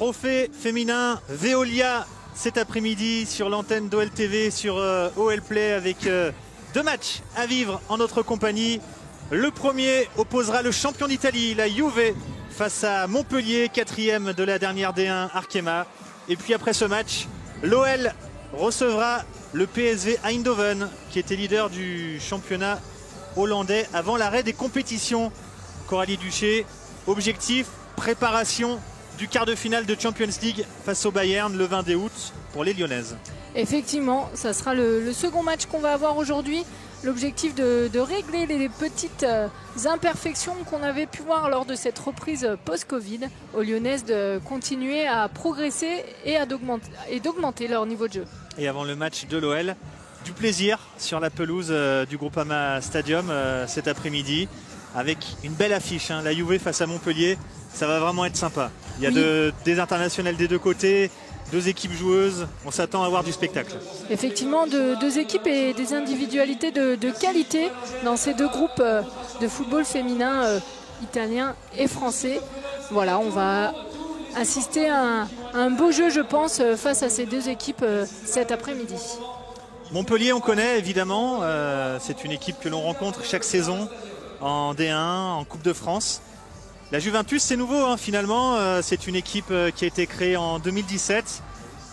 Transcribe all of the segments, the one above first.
Trophée féminin Veolia cet après-midi sur l'antenne d'OL TV, sur OL Play, avec deux matchs à vivre en notre compagnie. Le premier opposera le champion d'Italie, la Juve, face à Montpellier, 4e de la dernière D1 Arkema. Et puis après ce match, l'OL recevra le PSV Eindhoven, qui était leader du championnat hollandais avant l'arrêt des compétitions. Coralie Duché, objectif, préparation du quart de finale de Champions League face au Bayern le 20 août pour les Lyonnaises. Effectivement, ça sera le second match qu'on va avoir aujourd'hui. L'objectif de régler les petites imperfections qu'on avait pu voir lors de cette reprise post-Covid aux Lyonnaises, de continuer à progresser et d'augmenter leur niveau de jeu. Et avant le match de l'OL, du plaisir sur la pelouse du Groupama Stadium cet après-midi, avec une belle affiche, hein, la Juve face à Montpellier. Ça va vraiment être sympa. Il y a des internationales des deux côtés, deux équipes joueuses. On s'attend à voir du spectacle. Effectivement, deux équipes et des individualités de qualité dans ces deux groupes de football féminin italien et français. Voilà, on va assister à un beau jeu, je pense, face à ces deux équipes cet après-midi. Montpellier, on connaît évidemment. C'est une équipe que l'on rencontre chaque saison en D1, en Coupe de France. La Juventus, c'est nouveau, hein, finalement. C'est une équipe qui a été créée en 2017,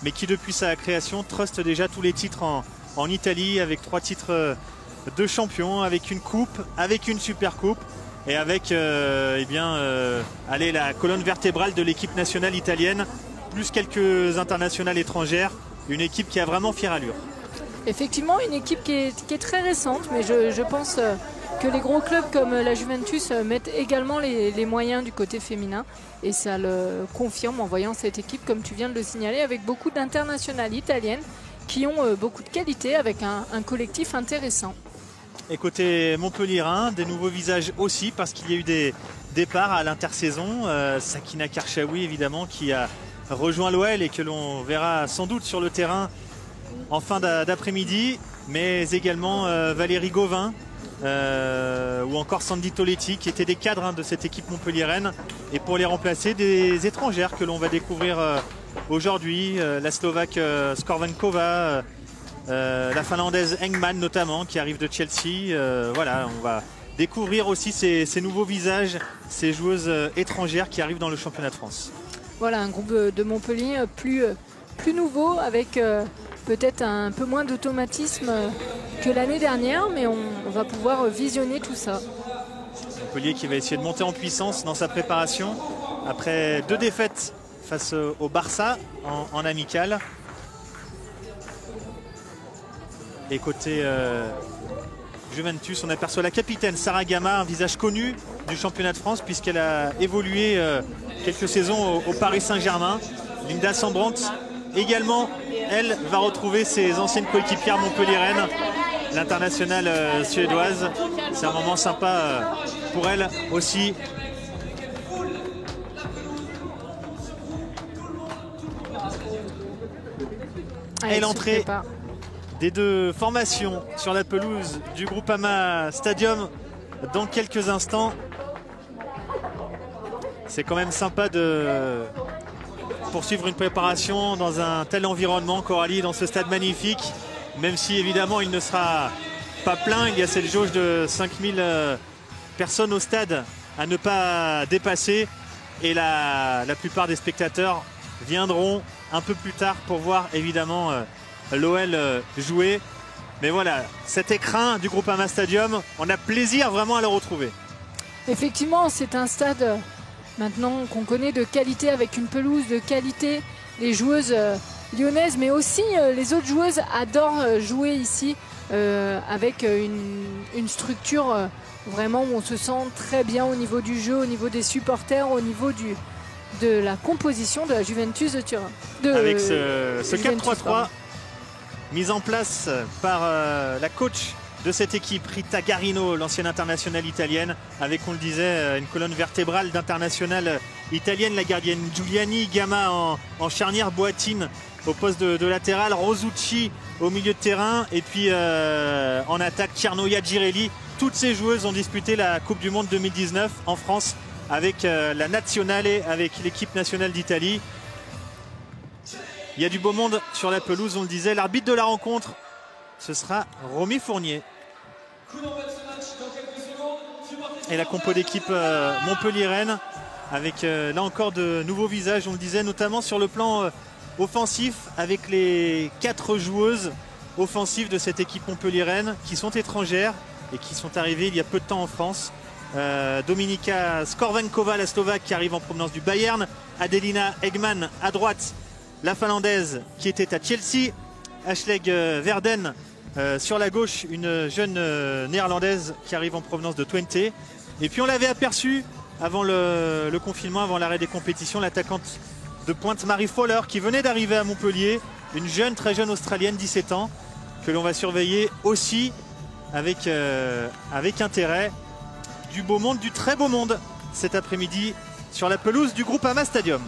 mais qui depuis sa création truste déjà tous les titres en Italie, avec 3 titres de champion, avec une coupe, avec une super coupe et avec la colonne vertébrale de l'équipe nationale italienne, plus quelques internationales étrangères. Une équipe qui a vraiment fière allure. Effectivement, une équipe qui est très récente, mais je pense que les gros clubs comme la Juventus mettent également les moyens du côté féminin, et ça le confirme en voyant cette équipe, comme tu viens de le signaler, avec beaucoup d'internationales italiennes qui ont beaucoup de qualité, avec un collectif intéressant. Et côté Montpellierin, des nouveaux visages aussi, parce qu'il y a eu des départs à l'intersaison. Sakina Karchaoui évidemment, qui a rejoint l'OL et que l'on verra sans doute sur le terrain en fin d'après-midi, mais également Valérie Gauvin, ou encore Sandy Toletti, qui étaient des cadres de cette équipe montpelliéraine, et pour les remplacer, des étrangères que l'on va découvrir aujourd'hui, la Slovaque Skorvenkova, la Finlandaise Engman notamment, qui arrive de Chelsea. Voilà, on va découvrir aussi ces nouveaux visages, ces joueuses étrangères qui arrivent dans le championnat de France. Voilà, un groupe de Montpellier plus nouveau, avec peut-être un peu moins d'automatisme que l'année dernière, mais on va pouvoir visionner tout ça. Montpellier qui va essayer de monter en puissance dans sa préparation après 2 défaites face au Barça en amical. Et côté Juventus, on aperçoit la capitaine Sarah Gama, un visage connu du championnat de France puisqu'elle a évolué quelques saisons au Paris Saint-Germain. Linda Sambrandt également, elle va retrouver ses anciennes coéquipières montpelliéraines, l'internationale suédoise. C'est un moment sympa pour elle aussi. Et l'entrée des deux formations sur la pelouse du Groupama Stadium dans quelques instants. C'est quand même sympa de poursuivre une préparation dans un tel environnement, Coralie, dans ce stade magnifique, même si évidemment il ne sera pas plein. Il y a cette jauge de 5000 personnes au stade à ne pas dépasser, et la plupart des spectateurs viendront un peu plus tard pour voir évidemment l'OL jouer. Mais voilà, cet écrin du Groupama Stadium, on a plaisir vraiment à le retrouver. Effectivement, c'est un stade maintenant qu'on connaît de qualité, avec une pelouse de qualité. Les joueuses lyonnaises, mais aussi les autres joueuses, adorent jouer ici, avec une structure vraiment où on se sent très bien au niveau du jeu, au niveau des supporters, au niveau de la composition de la Juventus de Turin. Avec ce 4-3-3 mis en place par la coach de cette équipe, Rita Garino, l'ancienne internationale italienne, avec, on le disait, une colonne vertébrale d'internationales italiennes, la gardienne Giuliani, Gama en charnière, Boatine au poste de latéral, Rosucci au milieu de terrain, et puis en attaque Tchernoya, Girelli. Toutes ces joueuses ont disputé la Coupe du Monde 2019 en France avec la Nazionale, avec l'équipe nationale d'Italie. Il y a du beau monde sur la pelouse, on le disait. L'arbitre de la rencontre, ce sera Romy Fournier. Et la compo d'équipe Montpellier-Rennes avec là encore de nouveaux visages, on le disait, notamment sur le plan offensif avec les 4 joueuses offensives de cette équipe Montpellier-Rennes qui sont étrangères et qui sont arrivées il y a peu de temps en France. Dominika Skorvankova, la Slovaque, qui arrive en provenance du Bayern. Adelina Egman à droite, la Finlandaise qui était à Chelsea. Ashleg Verden sur la gauche, une jeune néerlandaise qui arrive en provenance de Twente. Et puis on l'avait aperçu avant le confinement, avant l'arrêt des compétitions, l'attaquante de pointe Marie Fowler qui venait d'arriver à Montpellier, une jeune, très jeune Australienne, 17 ans, que l'on va surveiller aussi avec intérêt. Du beau monde, du très beau monde cet après-midi sur la pelouse du Groupama Stadium.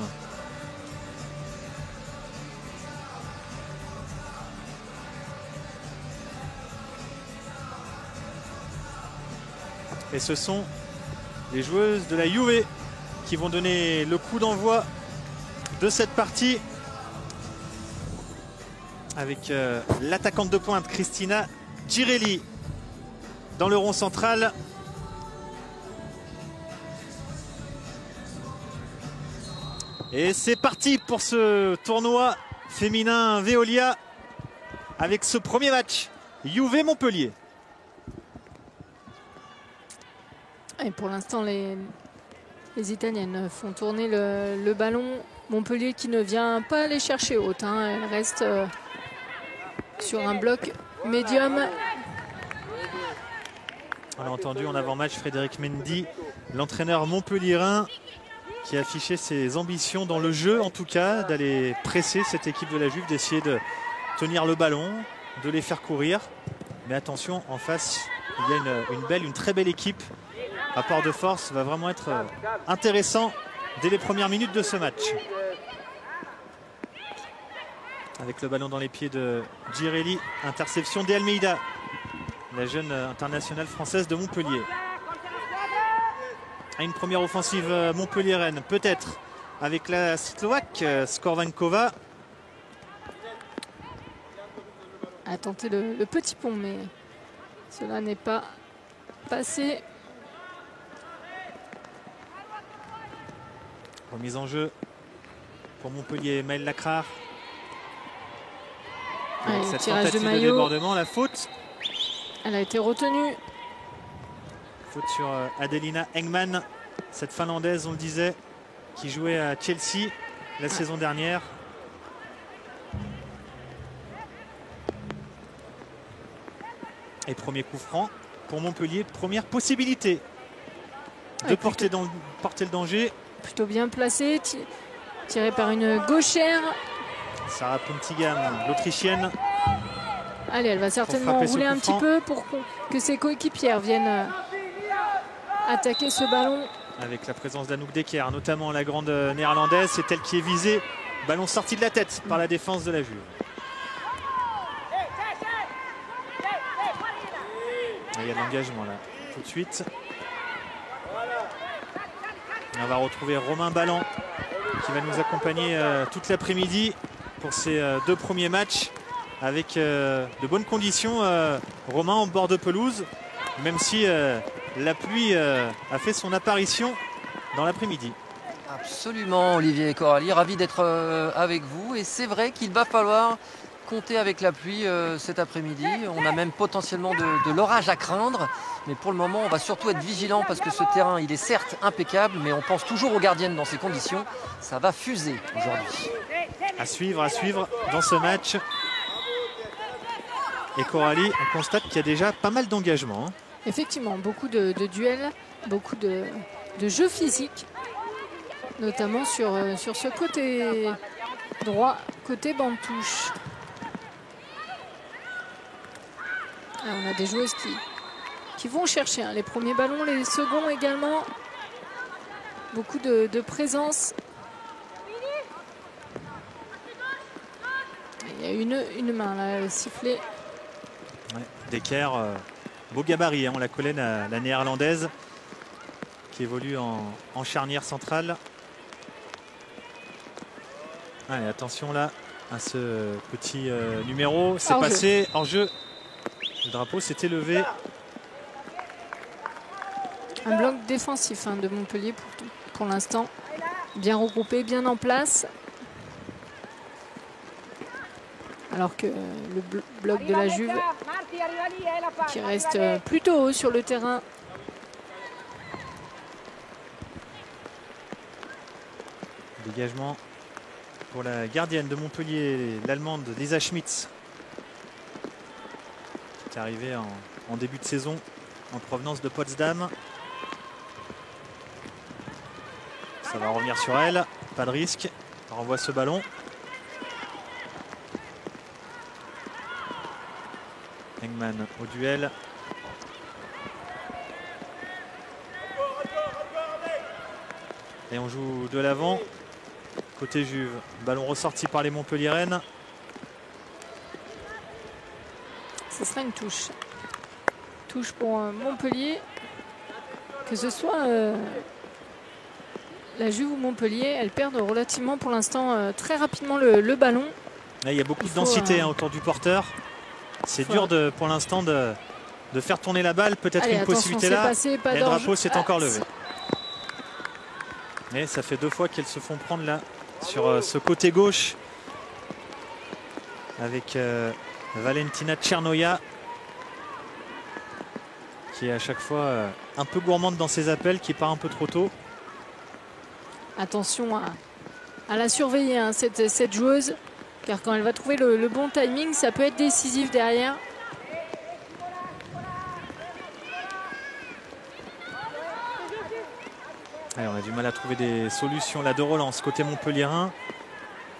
Et ce sont les joueuses de la Juve qui vont donner le coup d'envoi de cette partie avec l'attaquante de pointe Cristina Girelli dans le rond central. Et c'est parti pour ce tournoi féminin Veolia avec ce premier match Juve Montpellier. Et pour l'instant, les Italiennes font tourner le ballon. Montpellier qui ne vient pas aller chercher haute. Elle reste sur un bloc médium. On a entendu en avant-match Frédéric Mendy, l'entraîneur montpelliérain, qui a affiché ses ambitions dans le jeu, en tout cas, d'aller presser cette équipe de la Juve, d'essayer de tenir le ballon, de les faire courir. Mais attention, en face, il y a une très belle équipe. Rapport de force va vraiment être intéressant dès les premières minutes de ce match. Avec le ballon dans les pieds de Girelli, interception d'Almeida, la jeune internationale française de Montpellier. Une première offensive Montpellier-Rennes, peut-être, avec la Slovaque Skorvankova. A tenté le petit pont, mais cela n'est pas passé. Remise en pour Montpellier, Maëlle Lacrar. Cette tirage de maillot. Débordement, la faute. Elle a été retenue. Faute sur Adelina Engman, cette Finlandaise, on le disait, qui jouait à Chelsea la saison dernière. Et premier coup franc pour Montpellier, première possibilité de porter le danger. Plutôt bien placé, tiré par une gauchère. Sarah Puntigam, l'Autrichienne. Allez, elle va certainement rouler un petit peu pour que ses coéquipières viennent attaquer ce ballon. Avec la présence d'Anouk Decker, notamment la grande néerlandaise, c'est elle qui est visée. Ballon sorti de la tête par la défense de la Juve. Il y a de l'engagement là, tout de suite. On va retrouver Romain Ballan qui va nous accompagner toute l'après-midi pour ces 2 premiers matchs avec de bonnes conditions. Romain en bord de pelouse, même si la pluie a fait son apparition dans l'après-midi. Absolument, Olivier et Coralie, ravi d'être avec vous. Et c'est vrai qu'il va falloir compter avec la pluie cet après-midi. On a même potentiellement de l'orage à craindre. Mais pour le moment, on va surtout être vigilant parce que ce terrain, il est certes impeccable, mais on pense toujours aux gardiennes dans ces conditions. Ça va fuser aujourd'hui. À suivre dans ce match. Et Coralie, on constate qu'il y a déjà pas mal d'engagement. Effectivement, beaucoup de duels, beaucoup de jeux physiques, notamment sur ce côté droit, côté banc de touche. Là, on a des joueuses qui vont chercher les premiers ballons, les seconds également. Beaucoup de présence. Il y a une main là, sifflée. Ouais, Decker, beau gabarit, on la connaît, la néerlandaise, qui évolue en charnière centrale. Allez, attention là, à ce petit numéro. C'est passé en jeu. Le drapeau s'était levé. Un bloc défensif de Montpellier pour l'instant. Bien regroupé, bien en place. Alors que le bloc de la Juve qui reste plutôt haut sur le terrain. Dégagement pour la gardienne de Montpellier, l'Allemande Lisa Schmitz, qui est arrivée en début de saison en provenance de Potsdam. Ça va revenir sur elle, pas de risque. On renvoie ce ballon. Engman au duel. Et on joue de l'avant. Côté Juve, ballon ressorti par les Montpelliéraines. Ce sera une touche. Touche pour Montpellier. Que ce soit la Juve ou Montpellier, elles perdent relativement pour l'instant très rapidement le ballon. Là, il y a beaucoup de densité autour du porteur. C'est dur pour l'instant de faire tourner la balle. Peut-être une possibilité là. Passé, mais le drapeau s'est encore levé. Mais ça fait 2 fois qu'elles se font prendre là sur ce côté gauche avec Valentina Tchernoya qui est à chaque fois un peu gourmande dans ses appels, qui part un peu trop tôt. Attention à la surveiller cette joueuse, car quand elle va trouver le bon timing, ça peut être décisif derrière. Allez, on a du mal à trouver des solutions là de relance côté montpelliérain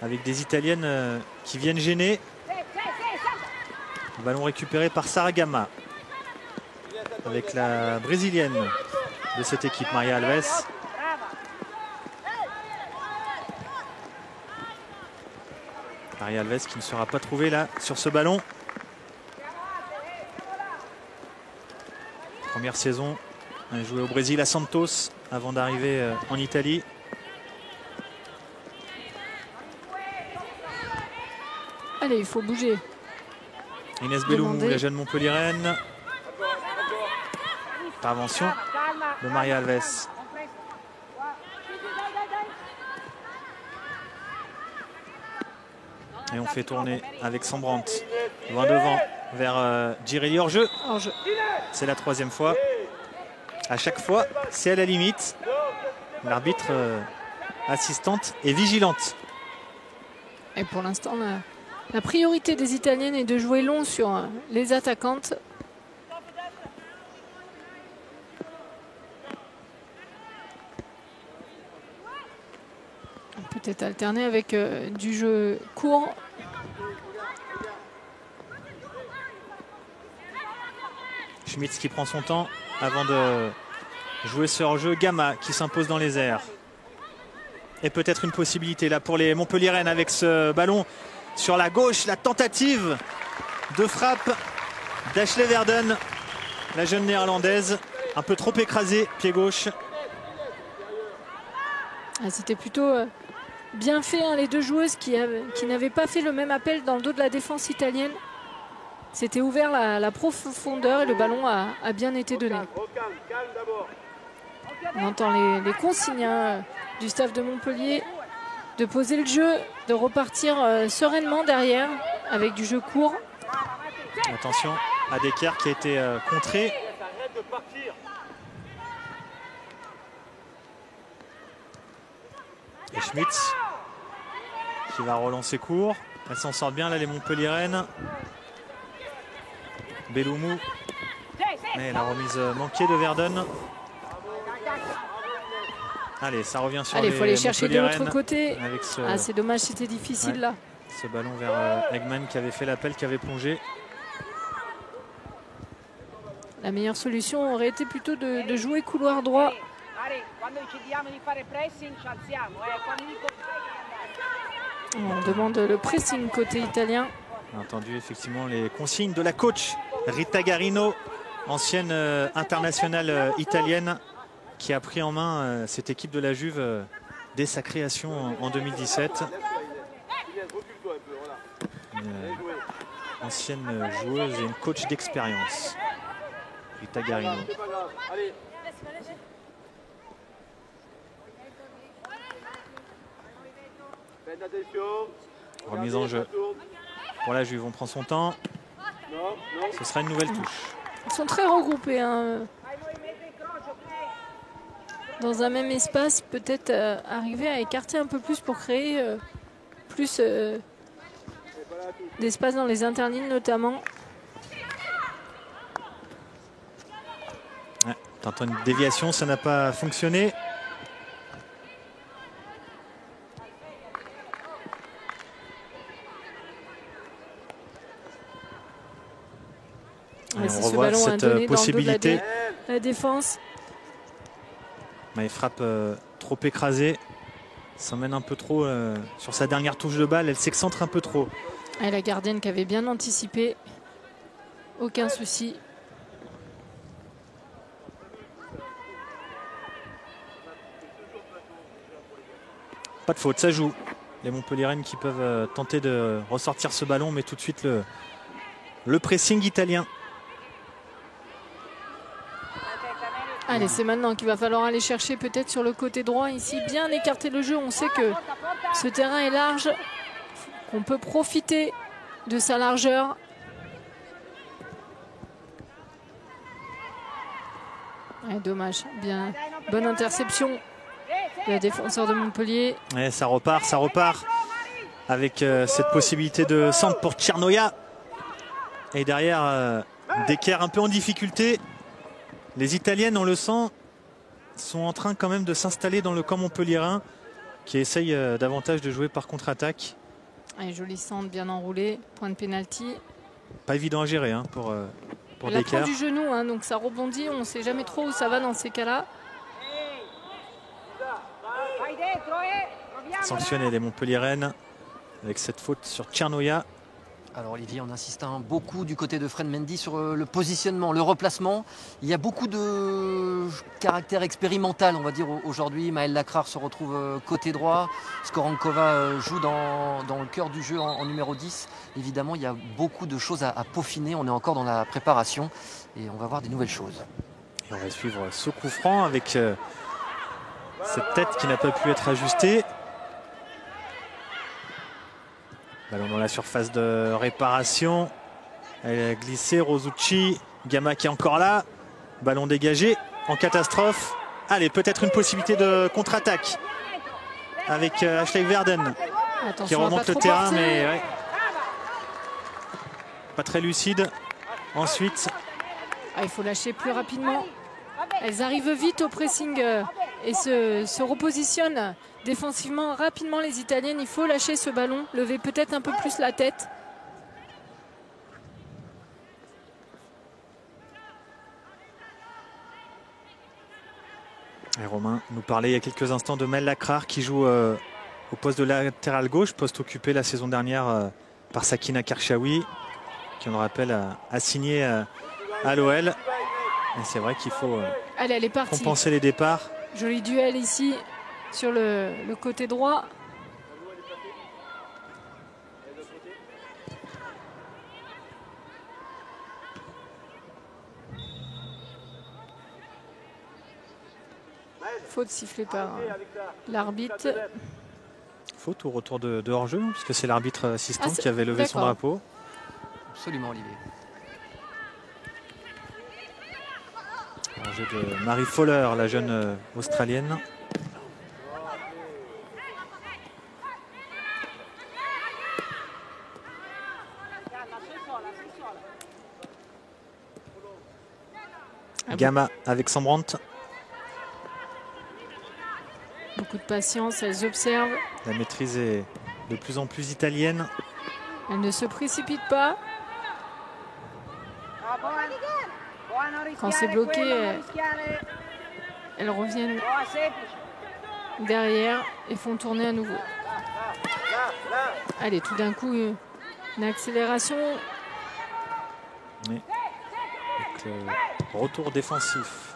avec des Italiennes qui viennent gêner. Le ballon récupéré par Sara Gamma avec la brésilienne de cette équipe, Maria Alves. Maria Alves qui ne sera pas trouvée là sur ce ballon. Première saison, elle a joué au Brésil à Santos avant d'arriver en Italie. Allez, il faut bouger. Inès Belloumou, la jeune montpelliéraine. Intervention de Maria Alves. Et on fait tourner avec Sambrant. Loin devant vers Girelli hors jeu. C'est la 3e fois. À chaque fois, c'est à la limite. L'arbitre assistante est vigilante. Et pour l'instant, la priorité des Italiennes est de jouer long sur les attaquantes. Peut-être alterner avec du jeu court. Schmitz qui prend son temps avant de jouer ce hors-jeu. Gamma qui s'impose dans les airs. Et peut-être une possibilité là pour les Montpelliéraines avec ce ballon sur la gauche. La tentative de frappe d'Ashley Verden, la jeune néerlandaise, un peu trop écrasée, pied gauche. C'était plutôt bien fait, les deux joueuses qui n'avaient pas fait le même appel dans le dos de la défense italienne. C'était ouvert la profondeur et le ballon a bien été donné. On entend les consignes du staff de Montpellier de poser le jeu, de repartir sereinement derrière avec du jeu court. Attention à Decker qui a été contré. Et Schmitz qui va relancer court. Elle s'en sort bien là, les Montpelliéraines. Belloumou. Et la remise manquée de Verden. Allez, ça revient sur il faut aller chercher de l'autre côté. Ce... c'est dommage, c'était difficile là. Ce ballon vers Eggman qui avait fait l'appel, qui avait plongé. La meilleure solution aurait été plutôt de jouer couloir droit. On demande le pressing côté italien. On a entendu effectivement les consignes de la coach Rita Garino, ancienne internationale italienne, qui a pris en main cette équipe de la Juve dès sa création en 2017. une ancienne joueuse et une coach d'expérience. Rita Garino. Remise en jeu pour la Juve, on prend son temps. Ce sera une nouvelle touche. Ils sont très regroupés. Hein. Dans un même espace, peut-être arriver à écarter un peu plus pour créer plus d'espace dans les interlignes notamment. Ouais, tentant une déviation, ça n'a pas fonctionné. Ouais, on revoit cette possibilité. La défense. Mais il frappe trop écrasée. S'emmène un peu trop sur sa dernière touche de balle. Elle s'excentre un peu trop. Et la gardienne qui avait bien anticipé. Aucun souci. Pas de faute, ça joue. Les Montpelliéraines qui peuvent tenter de ressortir ce ballon, mais tout de suite le pressing italien. Allez, c'est maintenant qu'il va falloir aller chercher peut-être sur le côté droit ici, bien écarter le jeu. On sait que ce terrain est large, qu'on peut profiter de sa largeur. Ouais, dommage, bien, bonne interception de la défenseur de Montpellier. Ouais, ça repart avec cette possibilité de centre pour Tchernoya. Et derrière, Decker un peu en difficulté. Les Italiennes, on le sent, sont en train quand même de s'installer dans le camp montpelliérain qui essaye davantage de jouer par contre-attaque. Allez, joli centre bien enroulé, point de pénalty. Pas évident à gérer hein, pour Elle Decker. apprend du genou, hein, donc ça rebondit, on ne sait jamais trop où ça va dans ces cas-là. Sanctionné les Montpelliéraines avec cette faute sur Tchernoya. Alors Olivier, on insiste beaucoup du côté de Fred Mendy sur le positionnement, le replacement. Il y a beaucoup de caractère expérimental, on va dire, aujourd'hui. Maëlle Lacrare se retrouve côté droit. Skorankova joue dans le cœur du jeu en numéro 10. Évidemment, il y a beaucoup de choses à peaufiner. On est encore dans la préparation et on va voir des nouvelles choses. Et on va suivre ce coup franc avec cette tête qui n'a pas pu être ajustée. Ballon dans la surface de réparation. Elle a glissé, Rosucci. Gamma qui est encore là. Ballon dégagé en catastrophe. Allez, peut-être une possibilité de contre-attaque avec Ashley Verden qui remonte le terrain, mais ouais, pas très lucide. Ensuite, il faut lâcher plus rapidement. Elles arrivent vite au pressing et se repositionnent défensivement rapidement les Italiennes. Il faut lâcher ce ballon, lever peut-être un peu plus la tête. Et Romain nous parlait il y a quelques instants de Maëlle Lacrare qui joue au poste de latéral gauche, poste occupé la saison dernière par Sakina Karchaoui, qui on le rappelle a signé à l'OL. Et c'est vrai qu'il faut Allez, elle est partie. Compenser les départs. Joli duel ici sur le côté droit. Faute sifflée par l'arbitre. Faute au retour de hors-jeu, puisque c'est l'arbitre assistant qui avait levé son drapeau. Absolument, Olivier. Hors-jeu de Marie Fowler, la jeune Australienne. Gamma avec Sambrandt. Beaucoup de patience, elles observent. La maîtrise est de plus en plus italienne. Elles ne se précipitent pas. Quand c'est bloqué, elles reviennent derrière et font tourner à nouveau. Allez, tout d'un coup, une accélération. Mais avec le retour défensif.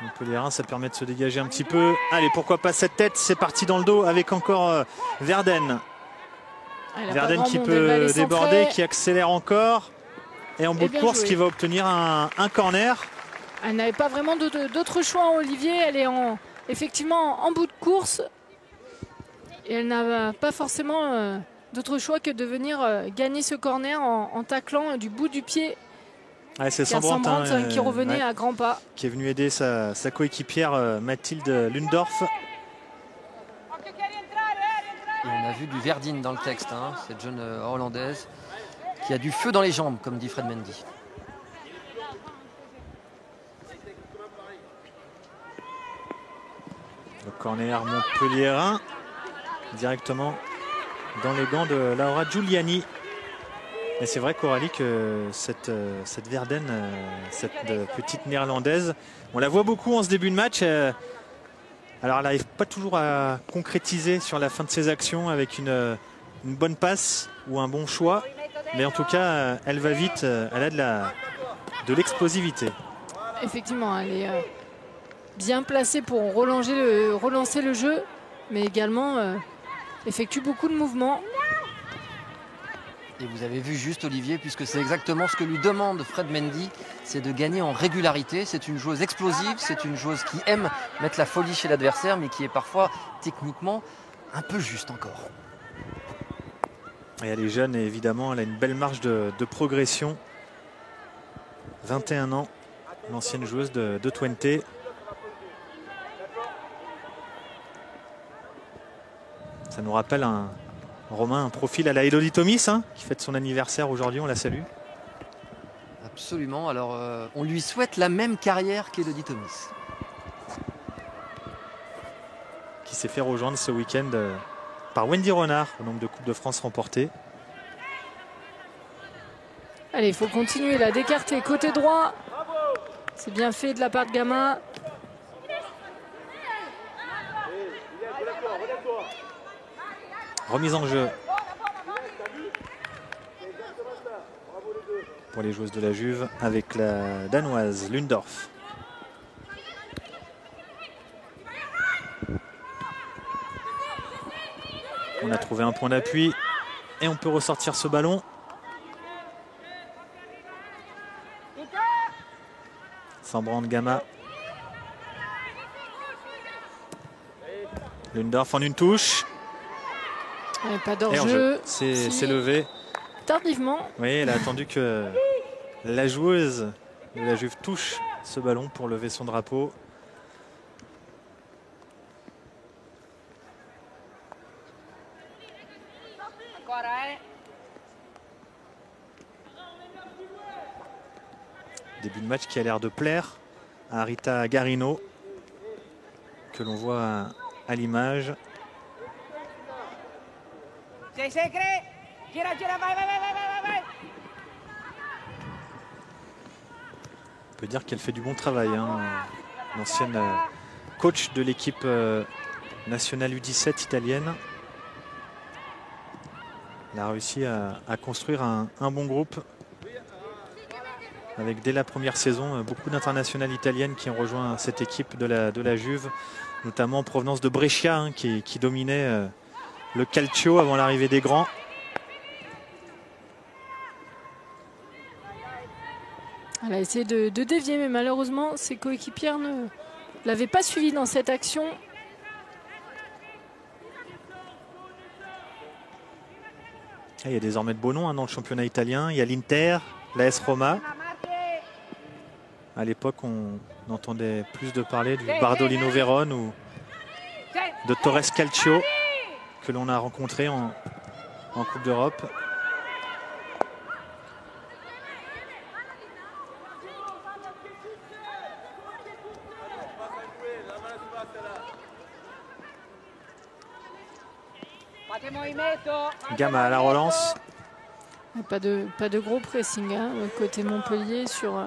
Montpelliérain, ça permet de se dégager un petit peu. Allez, pourquoi pas cette tête? C'est parti dans le dos avec encore Verden. Verden qui peut déborder, qui accélère encore. Et en bout de course, qui va obtenir un corner. Elle n'avait pas vraiment d'autre choix, Olivier. Elle est effectivement en bout de course. Et elle n'a pas forcément d'autre choix que de venir gagner ce corner en taclant du bout du pied. Ouais, c'est Sambrandt qui revenait à grands pas. Qui est venu aider sa coéquipière Mathilde Lundorf. Et on a vu du Verdine dans le texte, hein, cette jeune hollandaise qui a du feu dans les jambes, comme dit Fred Mendy. Le corner montpelliérain directement dans les gants de Laura Giuliani. Et c'est vrai, Coralie, que cette Verden, cette petite néerlandaise, on la voit beaucoup en ce début de match. Alors elle n'arrive pas toujours à concrétiser sur la fin de ses actions avec une bonne passe ou un bon choix. Mais en tout cas, elle va vite, elle a de l'explosivité. Effectivement, elle est bien placée pour relancer le jeu, mais également effectue beaucoup de mouvements. Et vous avez vu juste, Olivier, puisque c'est exactement ce que lui demande Fred Mendy, c'est de gagner en régularité. C'est une joueuse explosive, c'est une joueuse qui aime mettre la folie chez l'adversaire, mais qui est parfois techniquement un peu juste encore. Et elle est jeune et évidemment elle a une belle marge de progression. 21 ans, l'ancienne joueuse de Twente. Ça nous rappelle un profil à la Elodie Thomis, hein, qui fête son anniversaire aujourd'hui, on la salue. Absolument, alors on lui souhaite la même carrière qu'Elodie Thomis. Qui s'est fait rejoindre ce week-end par Wendy Renard au nombre de Coupes de France remportées. Allez, il faut continuer là, d'écarter côté droit. C'est bien fait de la part de Gama. Remise en jeu pour les joueuses de la Juve avec la danoise Lundorf. On a trouvé un point d'appui et on peut ressortir ce ballon. Sambrandt, Gama. Lundorf en une touche. Pas d'enjeu. C'est levé. Tardivement. Oui, elle a attendu que la joueuse de la Juve touche ce ballon pour lever son drapeau. Début de match qui a l'air de plaire à Rita Garino, que l'on voit à l'image. On peut dire qu'elle fait du bon travail, hein. L'ancienne coach de l'équipe nationale U17 italienne. Elle a réussi à construire un bon groupe avec dès la première saison beaucoup d'internationales italiennes qui ont rejoint cette équipe de la Juve, notamment en provenance de Brescia, hein, qui dominait le calcio avant l'arrivée des grands. Elle a essayé de dévier, mais malheureusement ses coéquipières ne l'avaient pas suivi dans cette action. Il y a désormais de beaux noms, hein, dans le championnat italien. Il y a l'Inter, l'AS Roma. À l'époque, on entendait plus de parler du Bardolino Vérone ou de Torres Calcio, que l'on a rencontré en Coupe d'Europe. Gama à la relance. Pas de gros pressing, hein, côté Montpellier sur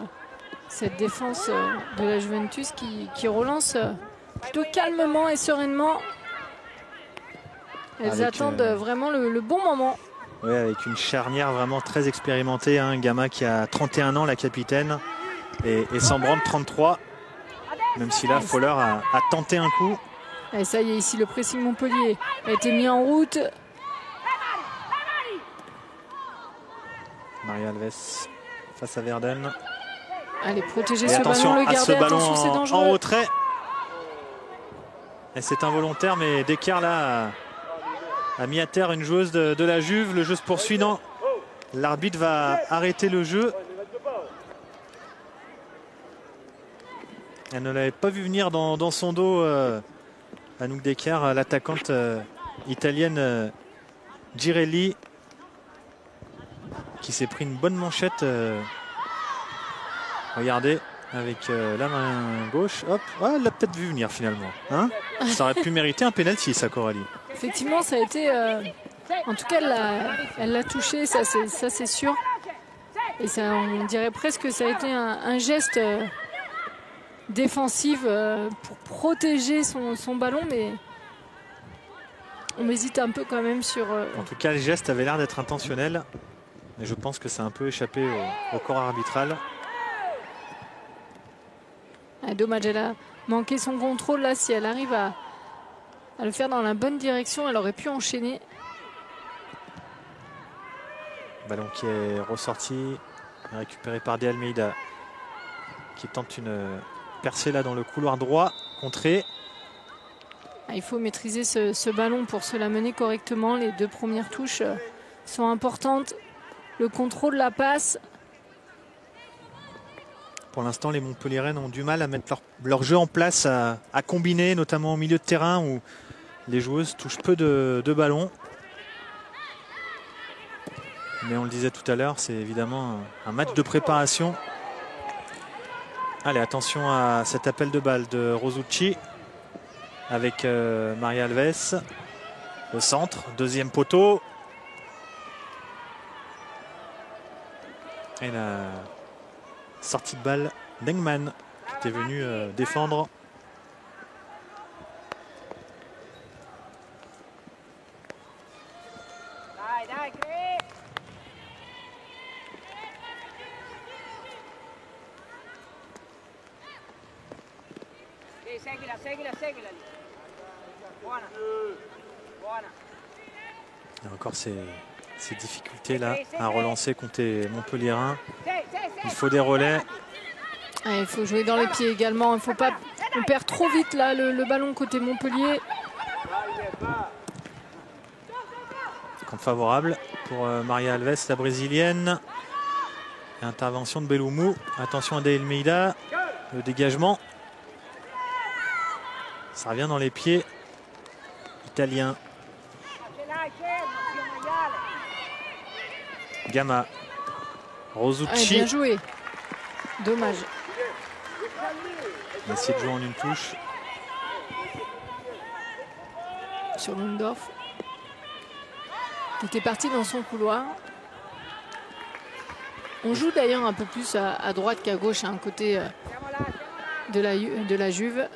cette défense de la Juventus qui relance plutôt calmement et sereinement. Elles attendent vraiment le bon moment. Oui, avec une charnière vraiment très expérimentée, hein. Gama qui a 31 ans, la capitaine, et Sambrandt 33. Même si là, Fowler a tenté un coup. Et ça y est, ici le pressing Montpellier a été mis en route. Maria Alves face à Verden. Allez, protéger Et ce attention ballon, le à garder, ce ballon attention, c'est dangereux. en retrait. Et c'est involontaire, mais Descartes là a mis à terre une joueuse de la Juve. Le jeu se poursuit. Non, l'arbitre va arrêter le jeu. Elle ne l'avait pas vu venir dans son dos. Anouk Descartes, l'attaquante italienne Girelli, qui s'est pris une bonne manchette. Regardez, avec la main gauche. Hop, ah, elle l'a peut-être vu venir finalement. Hein, ça aurait pu mériter un penalty, ça, Coralie. Effectivement, ça a été... en tout cas, elle l'a touché, ça c'est sûr. Et ça, on dirait presque que ça a été un geste défensif pour protéger son ballon, mais on hésite un peu quand même sur... En tout cas, le geste avait l'air d'être intentionnel. Mais je pense que ça a un peu échappé au corps arbitral. Ah, dommage, elle a manqué son contrôle là. Si elle arrive à le faire dans la bonne direction, elle aurait pu enchaîner. Ballon qui est ressorti, récupéré par De Almeida, qui tente une percée là dans le couloir droit, contré. Ah, il faut maîtriser ce ballon pour se la mener correctement. Les deux premières touches sont importantes. Le contrôle, la passe. Pour l'instant, les Montpelliéraines ont du mal à mettre leur jeu en place, à combiner, notamment au milieu de terrain où les joueuses touchent peu de ballons. Mais on le disait tout à l'heure, c'est évidemment un match de préparation. Allez, attention à cet appel de balle de Rosucci avec Maria Alves. Le centre, deuxième poteau. Et la sortie de balle d'Engman qui était venu défendre. Il y a encore ces difficultés là à relancer contre les Montpelliérains. Il faut des relais. Ah, il faut jouer dans les pieds également. Il faut pas. On perd trop vite là le ballon côté Montpellier. Compte favorable pour Maria Alves, la brésilienne. Et intervention de Belloumou. Attention à De Almeida. Le dégagement. Ça revient dans les pieds italiens. Gamma. Rosucci. Bien joué. Dommage. On va essayer de jouer en une touche. Sur Lundorf. Il était parti dans son couloir. On joue d'ailleurs un peu plus à droite qu'à gauche, à un côté de la Juve.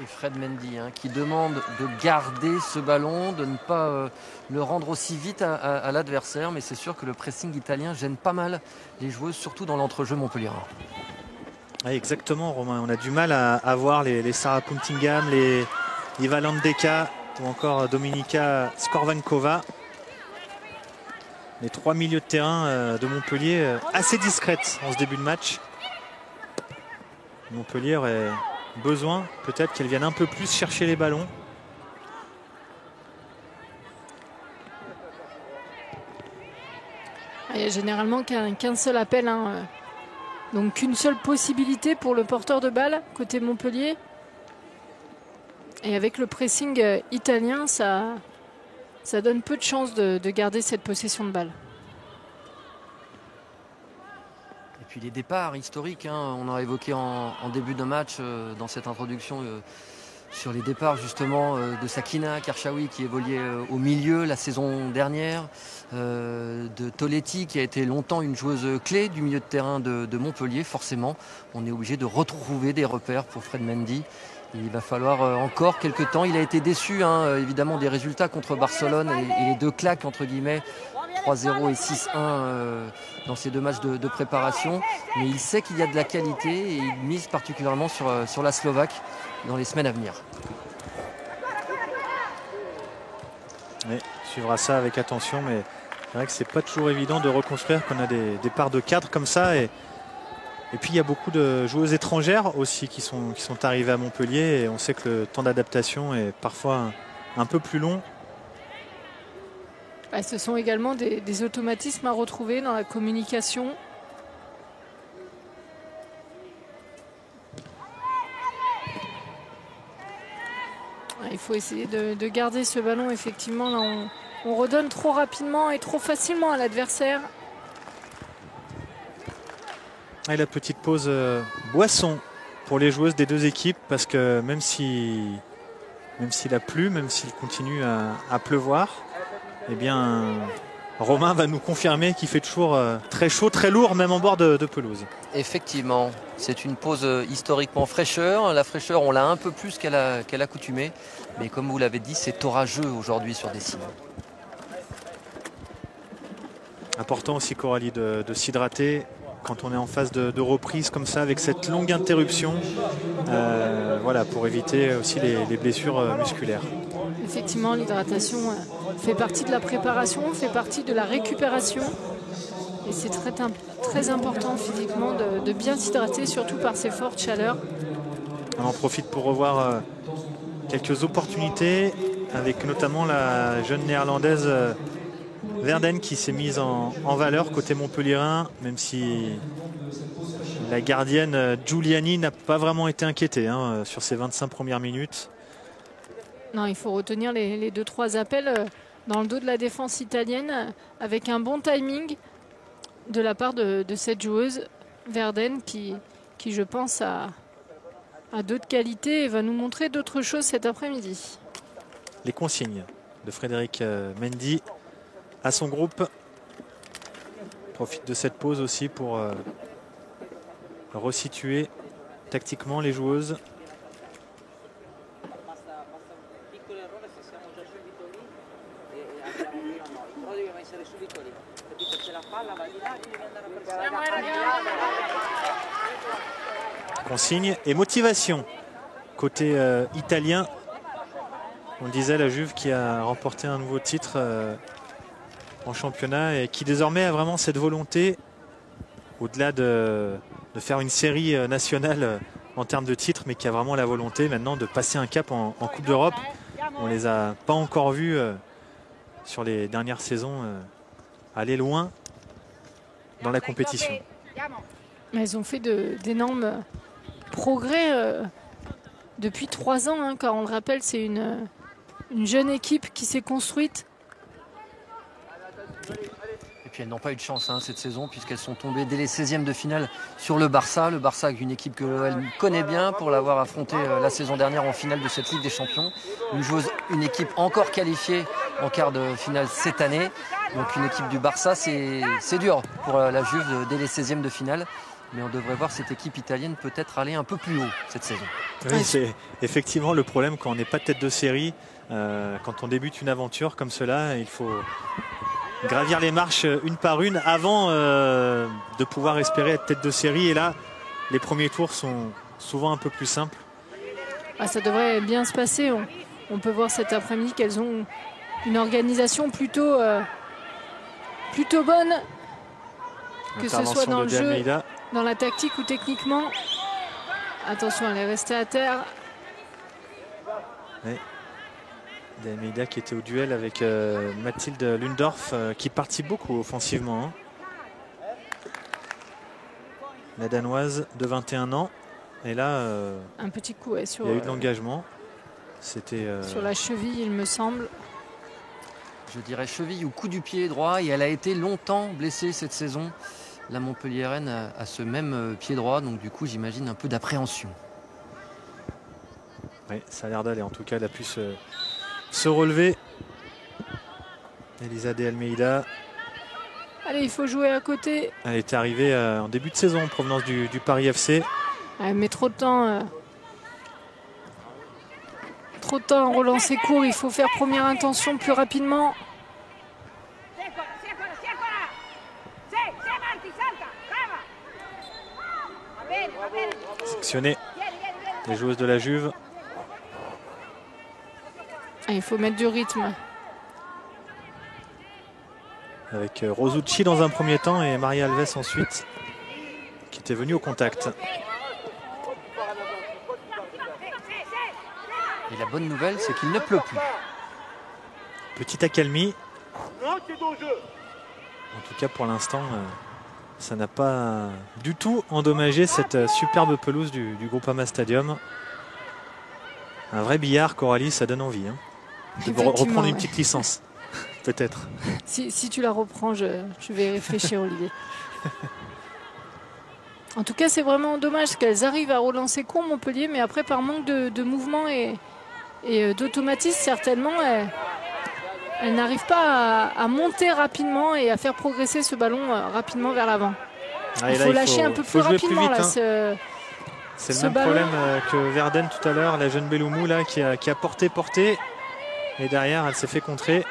Et Fred Mendy qui demande de garder ce ballon, de ne pas le rendre aussi vite à l'adversaire. Mais c'est sûr que le pressing italien gêne pas mal les joueuses, surtout dans l'entrejeu montpelliérain. Oui, exactement, Romain. On a du mal à voir les Sarah Puntingham, les Iva Landeka ou encore Dominika Skorvankova. Les trois milieux de terrain de Montpellier assez discrètes en ce début de match. Montpellier aurait besoin peut-être qu'elles viennent un peu plus chercher les ballons. Il n'y a généralement qu'un seul appel. Donc qu'une seule possibilité pour le porteur de balle côté Montpellier. Et avec le pressing italien, ça donne peu de chances de garder cette possession de balle. Et puis les départs historiques, on a évoqué en début de match dans cette introduction sur les départs justement de Sakina Karchaoui qui évoluait au milieu la saison dernière, de Toletti qui a été longtemps une joueuse clé du milieu de terrain de Montpellier. Forcément, on est obligé de retrouver des repères pour Fred Mendy. Il va falloir encore quelques temps. Il a été déçu évidemment des résultats contre Barcelone et les deux claques entre guillemets 3-0 et 6-1 dans ces deux matchs de préparation. Mais il sait qu'il y a de la qualité et il mise particulièrement sur la Slovaque dans les semaines à venir. suivra ça avec attention, mais c'est vrai que c'est pas toujours évident de reconstruire quand on a des départs de cadre comme ça. Et puis il y a beaucoup de joueuses étrangères aussi qui sont arrivées à Montpellier, et on sait que le temps d'adaptation est parfois un peu plus long. Ce sont également des automatismes à retrouver dans la communication. Il faut essayer de garder ce ballon. Effectivement, là, on redonne trop rapidement et trop facilement à l'adversaire. Et la petite pause boisson pour les joueuses des deux équipes, parce que même s'il a plu, même s'il continue à pleuvoir, eh bien Romain va nous confirmer qu'il fait toujours très chaud, très lourd, même en bord de pelouse. Effectivement, c'est une pause historiquement fraîcheur. La fraîcheur, on l'a un peu plus qu'à l'accoutumée. Mais comme vous l'avez dit, c'est orageux aujourd'hui sur Dessines. Important aussi, Coralie, de s'hydrater quand on est en phase de reprise comme ça, avec cette longue interruption, voilà, pour éviter aussi les blessures musculaires. Effectivement, l'hydratation fait partie de la préparation, fait partie de la récupération. Et c'est très important physiquement de bien s'hydrater, surtout par ces fortes chaleurs. On en profite pour revoir quelques opportunités, avec notamment la jeune néerlandaise Verden qui s'est mise en valeur côté montpelliérain, même si la gardienne Giuliani n'a pas vraiment été inquiétée sur ses 25 premières minutes. Non, il faut retenir les 2-3 appels dans le dos de la défense italienne, avec un bon timing de la part de cette joueuse Verden qui je pense a d'autres qualités et va nous montrer d'autres choses cet après-midi. Les consignes de Frédéric Mendy à son groupe. Profite de cette pause aussi pour resituer tactiquement les joueuses. Consigne et motivation côté italien. On le disait, la Juve qui a remporté un nouveau titre en championnat et qui désormais a vraiment cette volonté, au-delà de faire une série nationale en termes de titres, mais qui a vraiment la volonté maintenant de passer un cap en Coupe d'Europe. On les a pas encore vus sur les dernières saisons aller loin dans la compétition. Mais elles ont fait d'énormes progrès depuis 3 ans, car on le rappelle, c'est une jeune équipe qui s'est construite. Et puis elles n'ont pas eu de chance cette saison, puisqu'elles sont tombées dès les 16e de finale sur le Barça. Le Barça avec une équipe que l'OL connaît bien pour l'avoir affronté la saison dernière en finale de cette Ligue des Champions. Une équipe encore qualifiée en quart de finale cette année. Donc une équipe du Barça, c'est dur pour la Juve dès les 16e de finale. Mais on devrait voir cette équipe italienne peut-être aller un peu plus haut cette saison. Oui, c'est effectivement le problème quand on n'est pas tête de série. Quand on débute une aventure comme cela, il faut gravir les marches une par une avant de pouvoir espérer être tête de série. Et là, les premiers tours sont souvent un peu plus simples. Ça devrait bien se passer. On peut voir cet après-midi qu'elles ont une organisation plutôt bonne, que ce soit dans le jeu, dans la tactique ou techniquement. Attention, elle est restée à terre. Oui. De Almeida qui était au duel avec Mathilde Lundorf, qui participe beaucoup offensivement. La Danoise de 21 ans. Et là, un petit coup sur, il y a eu de l'engagement. C'était sur la cheville, il me semble. Je dirais cheville ou coup du pied droit, et elle a été longtemps blessée cette saison. La Montpelliéraine a ce même pied droit, donc du coup j'imagine un peu d'appréhension. Oui, ça a l'air d'aller. En tout cas, elle a pu se relever. Elisa de Almeida. Allez, il faut jouer à côté. Elle est arrivée en début de saison en provenance du Paris FC. Elle met trop de temps. Trop de temps à relancer court. Il faut faire première intention plus rapidement. Sectionné les joueuses de la Juve. Il faut mettre du rythme. avec Rosucci dans un premier temps et Maria Alves ensuite, qui était venue au contact. Et la bonne nouvelle, c'est qu'il ne pleut plus. Petite accalmie. En tout cas, pour l'instant, ça n'a pas du tout endommagé cette superbe pelouse du Groupama Stadium. Un vrai billard, Coralie, ça donne envie. Hein, de reprendre une petite licence, peut-être. Si tu la reprends, je vais réfléchir, Olivier. En tout cas, c'est vraiment dommage qu'elles arrivent à relancer court Montpellier, mais après, par manque de mouvement et d'automatisme, certainement, elles n'arrivent pas à monter rapidement et à faire progresser ce ballon rapidement vers l'avant. Il faut lâcher un peu plus rapidement. Plus vite, là, c'est le même problème que Verden tout à l'heure, la jeune Belloumou là, qui a porté. Et derrière, elle s'est fait contrer.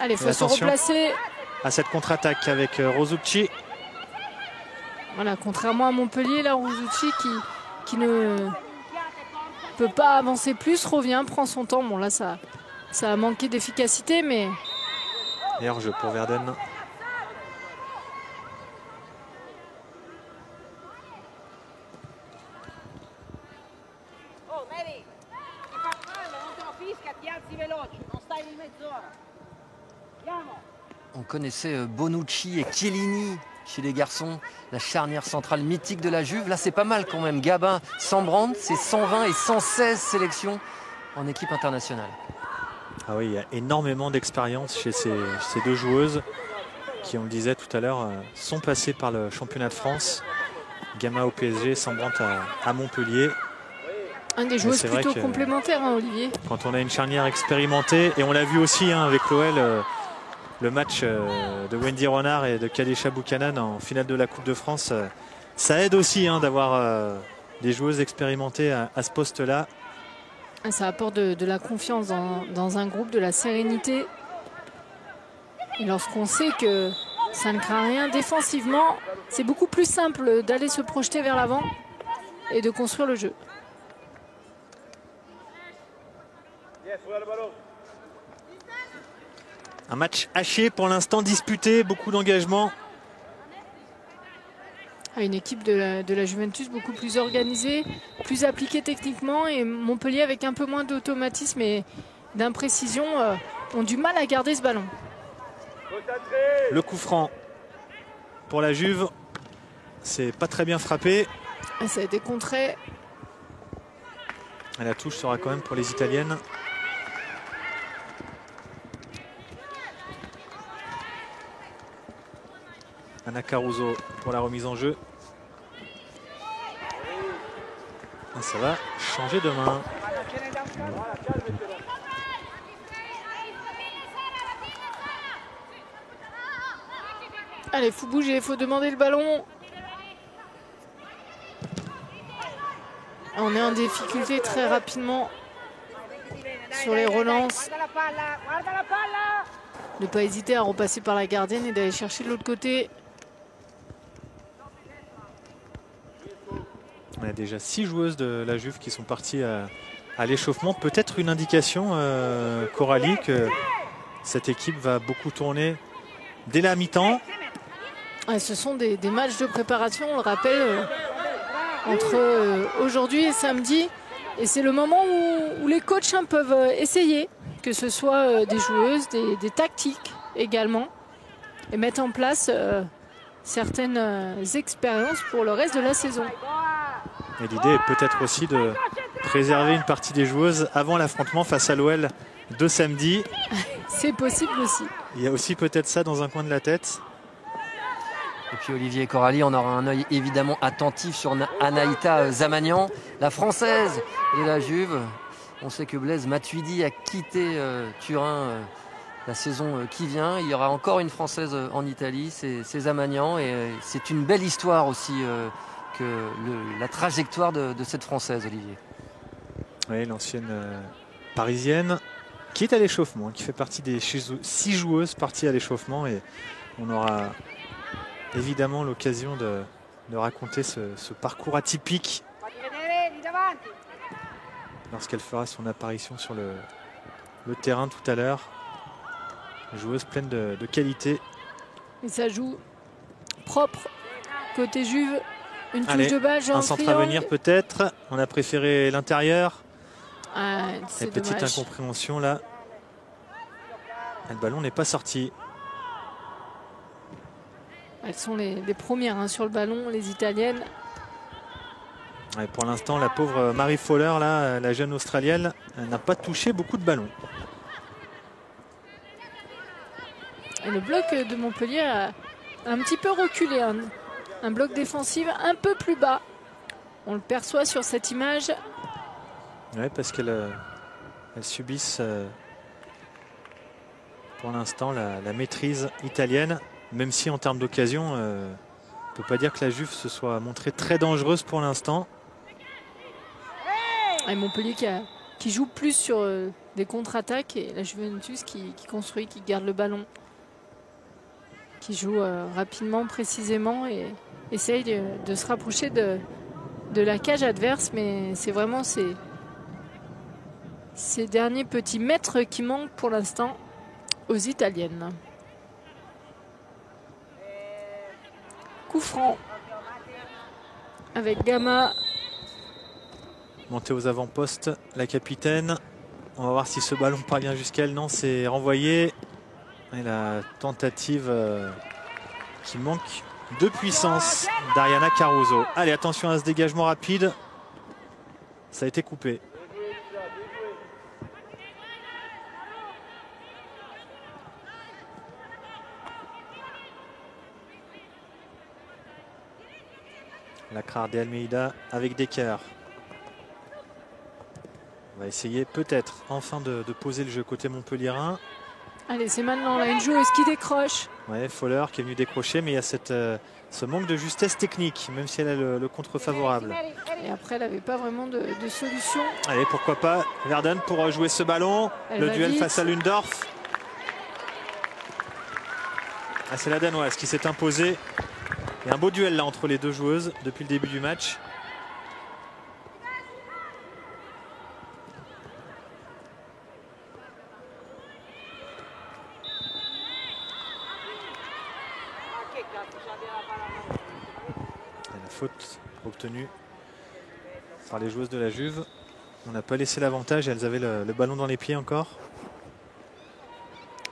Allez, il faut se replacer. À cette contre-attaque avec Rosucci. Voilà, contrairement à Montpellier, là, Rosucci qui ne peut pas avancer plus, revient, prend son temps. Bon, là, ça a manqué d'efficacité, mais... Meilleur jeu pour Verden. On connaissait Bonucci et Chiellini chez les garçons, la charnière centrale mythique de la Juve. Là, c'est pas mal quand même. Gabin, Sambrand, c'est 120 et 116 sélections en équipe internationale. Ah oui, il y a énormément d'expérience chez ces deux joueuses qui, on le disait tout à l'heure, sont passées par le championnat de France. Gama au PSG, Sambrand à Montpellier. Un des joueuses plutôt complémentaires, hein, Olivier. Quand on a une charnière expérimentée, et on l'a vu aussi hein, avec l'OL, le match de Wendy Renard et de Kadesha Buchanan en finale de la Coupe de France, ça aide aussi hein, d'avoir des joueuses expérimentées à ce poste-là. Ça apporte de la confiance dans un groupe, de la sérénité. Et lorsqu'on sait que ça ne craint rien défensivement, c'est beaucoup plus simple d'aller se projeter vers l'avant et de construire le jeu. Un match haché pour l'instant, disputé, beaucoup d'engagement. Une équipe de la Juventus beaucoup plus organisée, plus appliquée techniquement, et Montpellier avec un peu moins d'automatisme et d'imprécision ont du mal à garder ce ballon. Le coup franc pour la Juve, c'est pas très bien frappé. Ça a été contré. La touche sera quand même pour les Italiennes. Anna Caruso pour la remise en jeu. Et ça va changer de main. Allez, faut bouger, il faut demander le ballon. On est en difficulté très rapidement sur les relances. Ne pas hésiter à repasser par la gardienne et d'aller chercher de l'autre côté. On a déjà 6 joueuses de la Juve qui sont parties à l'échauffement. Peut-être une indication, Coralie, que cette équipe va beaucoup tourner dès la mi-temps. Ce sont des matchs de préparation, on le rappelle, entre aujourd'hui et samedi. Et c'est le moment où les coachs peuvent essayer, que ce soit des joueuses, des tactiques également, et mettre en place certaines expériences pour le reste de la saison. Et l'idée est peut-être aussi de préserver une partie des joueuses avant l'affrontement face à l'OL de samedi. C'est possible aussi. Il y a aussi peut-être ça dans un coin de la tête. Et puis Olivier et Coralie, on aura un œil évidemment attentif sur Anaïta Zamagnan, la française de la Juve. On sait que Blaise Matuidi a quitté Turin la saison qui vient. Il y aura encore une française en Italie, c'est Zamagnan. Et c'est une belle histoire aussi que la trajectoire de cette française, Olivier. Oui, l'ancienne parisienne qui est à l'échauffement, qui fait partie des 6 joueuses parties à l'échauffement. Et on aura évidemment l'occasion de raconter ce parcours atypique lorsqu'elle fera son apparition sur le terrain tout à l'heure. Joueuse pleine de qualité Et ça joue propre côté Juve. Une touche Allez, de balle, un centre à venir peut-être. On a préféré l'intérieur. Ah, c'est petite dommage. incompréhension là. Le ballon n'est pas sorti. Elles sont les premières sur le ballon, les Italiennes. Ouais, pour l'instant, la pauvre Marie Fowler, là, la jeune Australienne, n'a pas touché beaucoup de ballons. Et le bloc de Montpellier a un petit peu reculé. Un bloc défensif un peu plus bas. On le perçoit sur cette image. Oui, parce qu'elles subissent pour l'instant la maîtrise italienne. Même si en termes d'occasion, on ne peut pas dire que la Juve se soit montrée très dangereuse pour l'instant. Et Montpellier qui joue plus sur des contre-attaques et la Juventus qui construit, qui garde le ballon. Qui joue rapidement, précisément et essaye de se rapprocher de la cage adverse. Mais c'est vraiment ces derniers petits mètres qui manquent pour l'instant aux Italiennes. Coup franc avec Gama. Montée aux avant-postes, la capitaine. On va voir si ce ballon parvient jusqu'à elle. Non, c'est renvoyé. Et la tentative qui manque de puissance d'Ariana Caruso. Allez, attention à ce dégagement rapide. Ça a été coupé. La Crare de Almeida avec Decker. On va essayer peut-être enfin de poser le jeu côté montpelliérain. Allez, c'est maintenant là une joueuse qui décroche. Ouais, Fowler qui est venu décrocher, mais il y a ce manque de justesse technique, même si elle a le contre favorable. Et après, elle n'avait pas vraiment de solution. Allez, pourquoi pas Verden pour jouer ce ballon. Le duel vite face à Lundorf. Ah, c'est la Danoise qui s'est imposée. Il y a un beau duel là entre les deux joueuses depuis le début du match. Et la faute obtenue par les joueuses de la Juve. On n'a pas laissé l'avantage, elles avaient le ballon dans les pieds encore.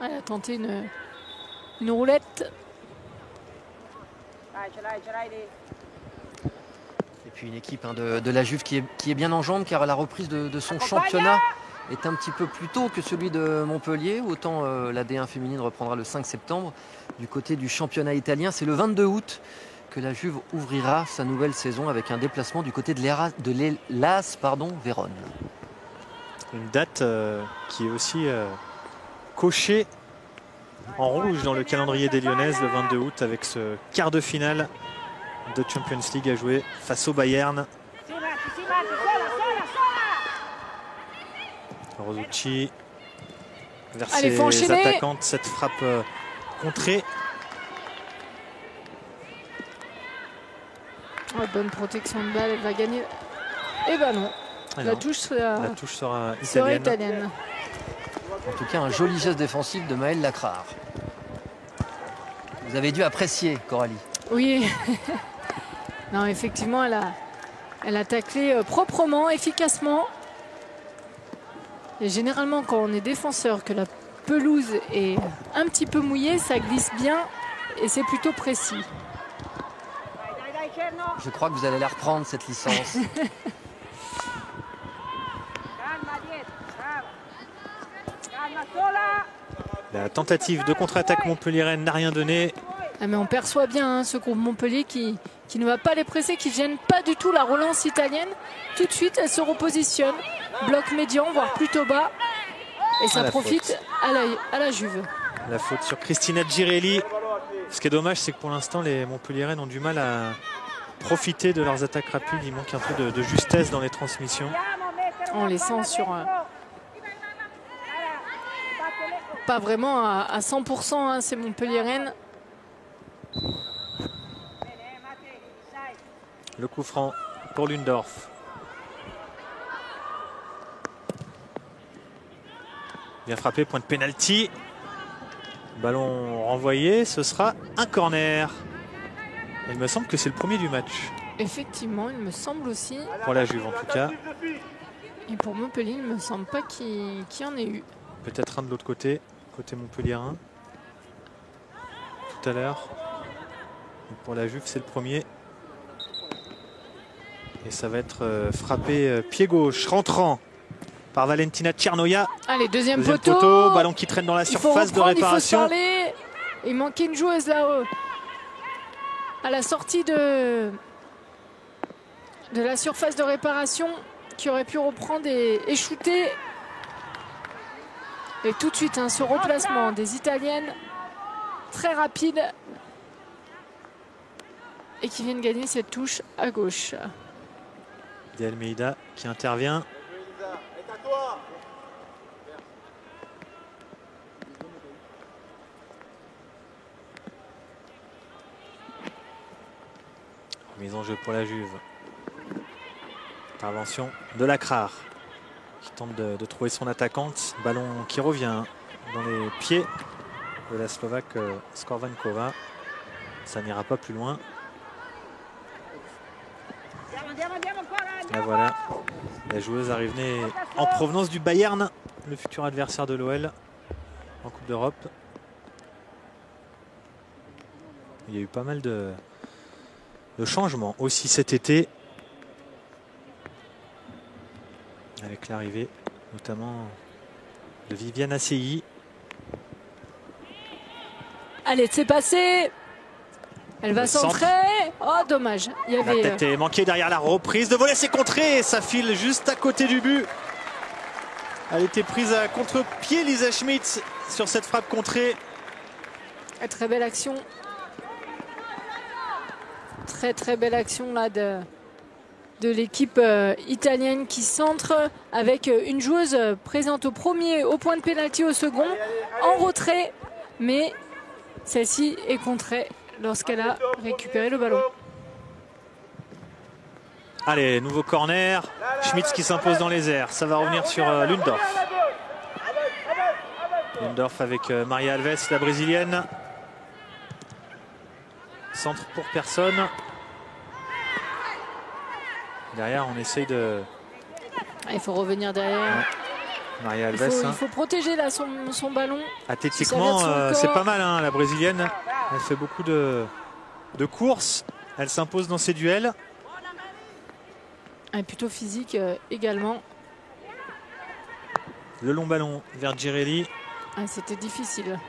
Elle a tenté une roulette. Et puis une équipe de la Juve qui est bien en jambes, car la reprise de son championnat est un petit peu plus tôt que celui de Montpellier. Autant la D1 féminine reprendra le 5 septembre. Du côté du championnat italien, c'est le 22 août que la Juve ouvrira sa nouvelle saison avec un déplacement du côté de l'Hellas Vérone. Une date qui est aussi cochée en rouge dans le calendrier des Lyonnaises, le 22 août, avec ce quart de finale de Champions League à jouer face au Bayern. Rosucci vers ses attaquantes, cette frappe contrée. Oh, bonne protection de balle, elle va gagner. Et ben non, la touche sera italienne. En tout cas, un joli geste défensif de Maëlle Lacrare. Vous avez dû apprécier, Coralie. Oui. Non, effectivement, elle a taclé proprement, efficacement. Et généralement, quand on est défenseur, que la pelouse est un petit peu mouillée, ça glisse bien et c'est plutôt précis. Je crois que vous allez la reprendre, cette licence. La tentative de contre-attaque montpelliéraine n'a rien donné. Ah, mais on perçoit bien ce groupe Montpellier qui ne va pas les presser, qui ne gêne pas du tout la relance italienne. Tout de suite, elle se repositionne. Bloc médian, voire plutôt bas. Et ça profite à la Juve. La faute sur Cristina Girelli. Ce qui est dommage, c'est que pour l'instant, les montpelliéraines ont du mal à profiter de leurs attaques rapides. Il manque un peu de justesse dans les transmissions. On les sent sur... pas vraiment à 100%, ces montpelliéraines. Le coup franc pour Lundorf. Bien frappé, point de pénalty. Ballon renvoyé, ce sera un corner. Il me semble que c'est le premier du match. Effectivement, il me semble aussi. Pour la Juve en tout cas. Et pour Montpellier, il ne me semble pas qu'il y en ait eu. Peut-être un de l'autre côté, côté Montpellierin. Tout à l'heure. Pour la Juve, c'est le premier. Et ça va être frappé pied gauche, rentrant par Valentina Tchernoya. Allez, deuxième poteau. Ballon qui traîne dans la surface de réparation. Il manquait une joueuse là à la sortie de la surface de réparation qui aurait pu reprendre et shooter. Et tout de suite, ce replacement des Italiennes très rapide et qui viennent gagner cette touche à gauche. De Almeida qui intervient. Mise en jeu pour la Juve. Intervention de Lacrar qui tente de trouver son attaquante. Ballon qui revient dans les pieds de la Slovaque Skorvankova. Ça n'ira pas plus loin. Et voilà, la joueuse arrivée en provenance du Bayern, le futur adversaire de l'OL en Coupe d'Europe. Il y a eu pas mal de changements aussi cet été. Avec l'arrivée notamment de Viviane Assei. Allez, c'est passé. Elle va centrer. Oh, dommage. Il y avait... La tête est manquée derrière la reprise de volée. C'est contré. Ça file juste à côté du but. Elle était prise à contre-pied, Lisa Schmidt, sur cette frappe contrée. Très belle action. Très belle action là de l'équipe italienne qui centre avec une joueuse présente au premier, au point de pénalty, au second, en retrait. Mais celle-ci est contrée lorsqu'elle a récupéré le ballon. Allez, nouveau corner. Schmitz qui s'impose dans les airs. Ça va revenir sur Lundorf. Lundorf avec Maria Alves, la brésilienne. Centre pour personne. Derrière, on essaye de... Il faut revenir derrière. Ouais. Maria Alves. Il faut protéger là son ballon. Athlétiquement, c'est pas mal, la brésilienne. Elle fait beaucoup de courses. Elle s'impose dans ses duels. Elle est plutôt physique également. Le long ballon vers Girelli. C'était difficile.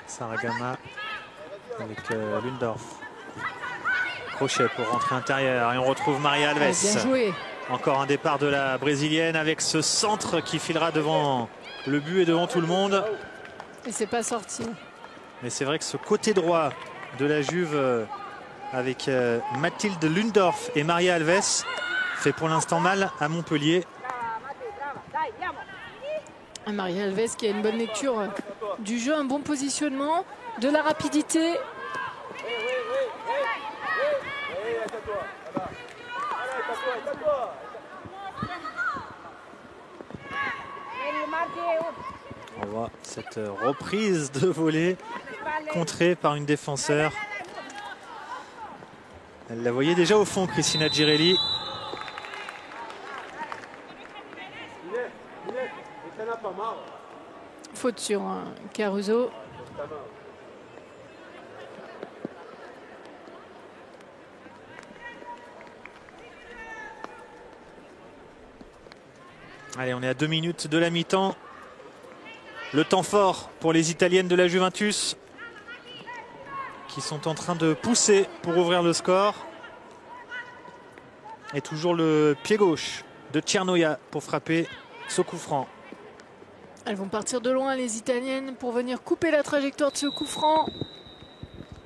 Saragama avec Lundorf. Crochet pour rentrer intérieur et on retrouve Maria Alves. Bien joué. Encore un départ de la brésilienne avec ce centre qui filera devant le but et devant tout le monde. Et c'est pas sorti. Mais c'est vrai que ce côté droit de la Juve avec Mathilde Lundorf et Maria Alves fait pour l'instant mal à Montpellier. Maria Alves qui a une bonne lecture du jeu, un bon positionnement, de la rapidité. On voit cette reprise de volée contrée par une défenseur. Elle la voyait déjà au fond, Cristina Girelli. Faute sur Caruso. Allez, on est à 2 minutes de la mi-temps. Le temps fort pour les Italiennes de la Juventus qui sont en train de pousser pour ouvrir le score. Et toujours le pied gauche de Tchernoya pour frapper ce coup franc. Elles vont partir de loin, les Italiennes, pour venir couper la trajectoire de ce coup franc.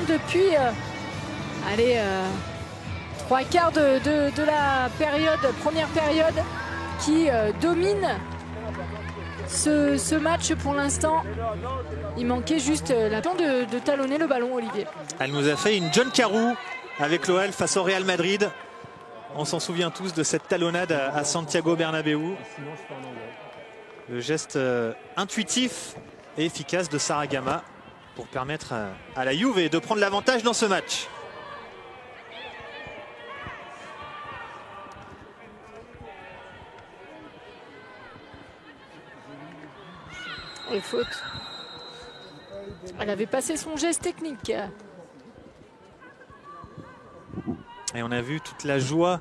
Depuis, allez, 3/4 de la période, première période, qui domine ce match pour l'instant. Il manquait juste la temps de talonner le ballon, Olivier. Elle nous a fait une John Carew avec l'OL face au Real Madrid. On s'en souvient tous de cette talonnade à Santiago Bernabéu. Le geste intuitif et efficace de Sara Gama pour permettre à la Juve de prendre l'avantage dans ce match. Et faute. Elle avait passé son geste technique. Et on a vu toute la joie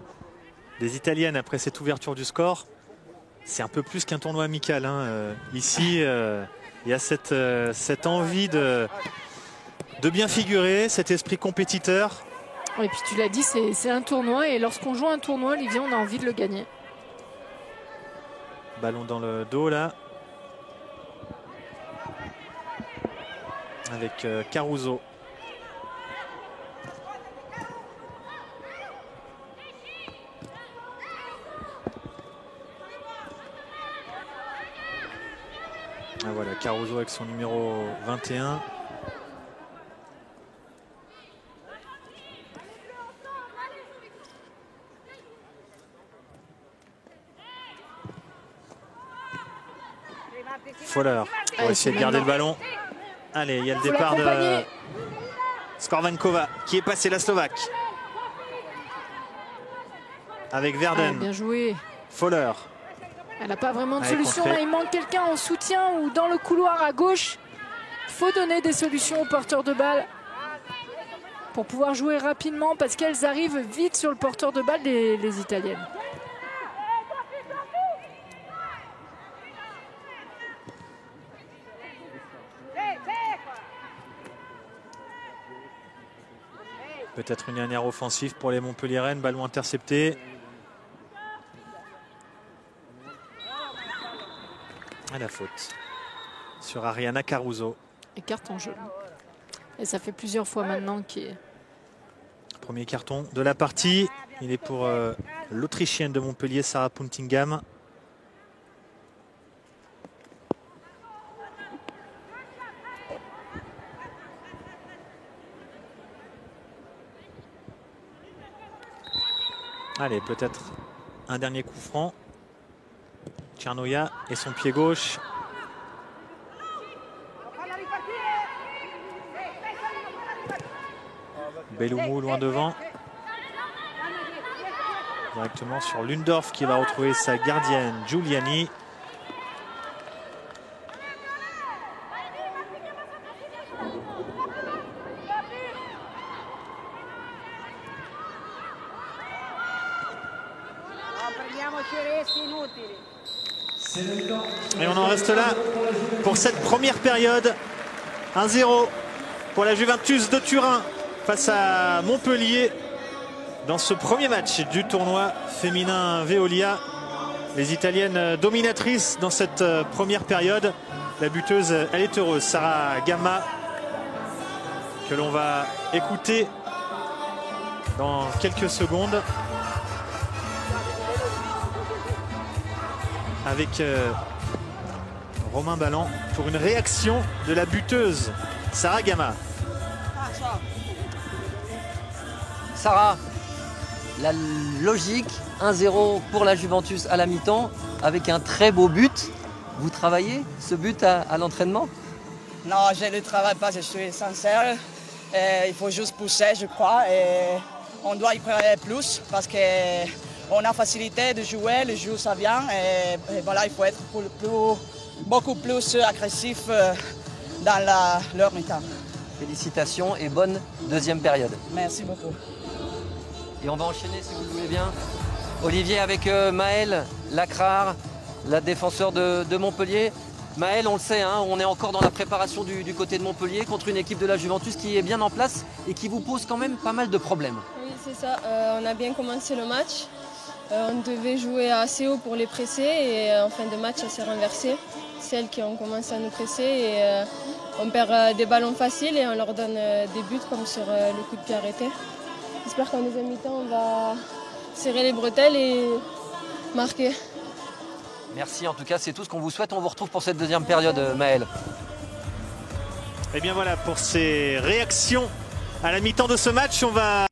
des Italiennes après cette ouverture du score. C'est un peu plus qu'un tournoi amical, hein. Ici, il y a cette envie de bien figurer, cet esprit compétiteur. Et puis tu l'as dit, c'est un tournoi. Et lorsqu'on joue un tournoi, Olivier, on a envie de le gagner. Ballon dans le dos là. Avec Caruso. Ah voilà, Caruso avec son numéro 21. Fowler pour essayer de garder le ballon. Allez, il y a le départ de Skorvankova qui est passé la Slovaque. Avec Verden. Bien joué. Fowler. Elle n'a pas vraiment de Allez, solution. contré. Là, il manque quelqu'un en soutien ou dans le couloir à gauche. Il faut donner des solutions aux porteurs de balle pour pouvoir jouer rapidement parce qu'elles arrivent vite sur le porteur de balle les Italiennes. Peut-être une dernière offensive pour les Montpelliéraines. Ballon intercepté. À la faute sur Ariana Caruso. Et carton jaune. Et ça fait plusieurs fois maintenant qu'il est... Premier carton de la partie. Il est pour l'Autrichienne de Montpellier, Sarah Puntingham. Allez, peut-être un dernier coup franc. Tchernoya et son pied gauche. Belloumou loin devant. Directement sur Lundorf qui va retrouver sa gardienne Giuliani. Et on en reste là pour cette première période. 1-0 pour la Juventus de Turin face à Montpellier dans ce premier match du tournoi féminin Veolia. Les Italiennes dominatrices dans cette première période. La buteuse, elle est heureuse, Sara Gama, que l'on va écouter dans quelques secondes. Avec Romain Ballan pour une réaction de la buteuse Sara Gama. Sarah, la logique, 1-0 pour la Juventus à la mi-temps avec un très beau but. Vous travaillez ce but à l'entraînement? Non, je ne le travaille pas, je suis sincère. Il faut juste pousser, je crois. Et on doit y préparer plus parce qu'on a facilité de jouer, le jeu ça vient. Et voilà, il faut être beaucoup plus agressif dans leur mi-temps. Félicitations et bonne deuxième période. Merci beaucoup. Et on va enchaîner si vous le voulez bien. Olivier avec Maël Lacrard, la défenseur de Montpellier. Maël, on le sait, hein, on est encore dans la préparation du côté de Montpellier contre une équipe de la Juventus qui est bien en place et qui vous pose quand même pas mal de problèmes. Oui, c'est ça. On a bien commencé le match. On devait jouer assez haut pour les presser et en fin de match, ça s'est renversé. C'est elles qui ont commencé à nous presser et on perd des ballons faciles et on leur donne des buts comme sur le coup de pied arrêté. J'espère qu'en deuxième mi-temps, on va serrer les bretelles et marquer. Merci, en tout cas, c'est tout ce qu'on vous souhaite. On vous retrouve pour cette deuxième période, Maël. Et bien voilà pour ces réactions à la mi-temps de ce match. On va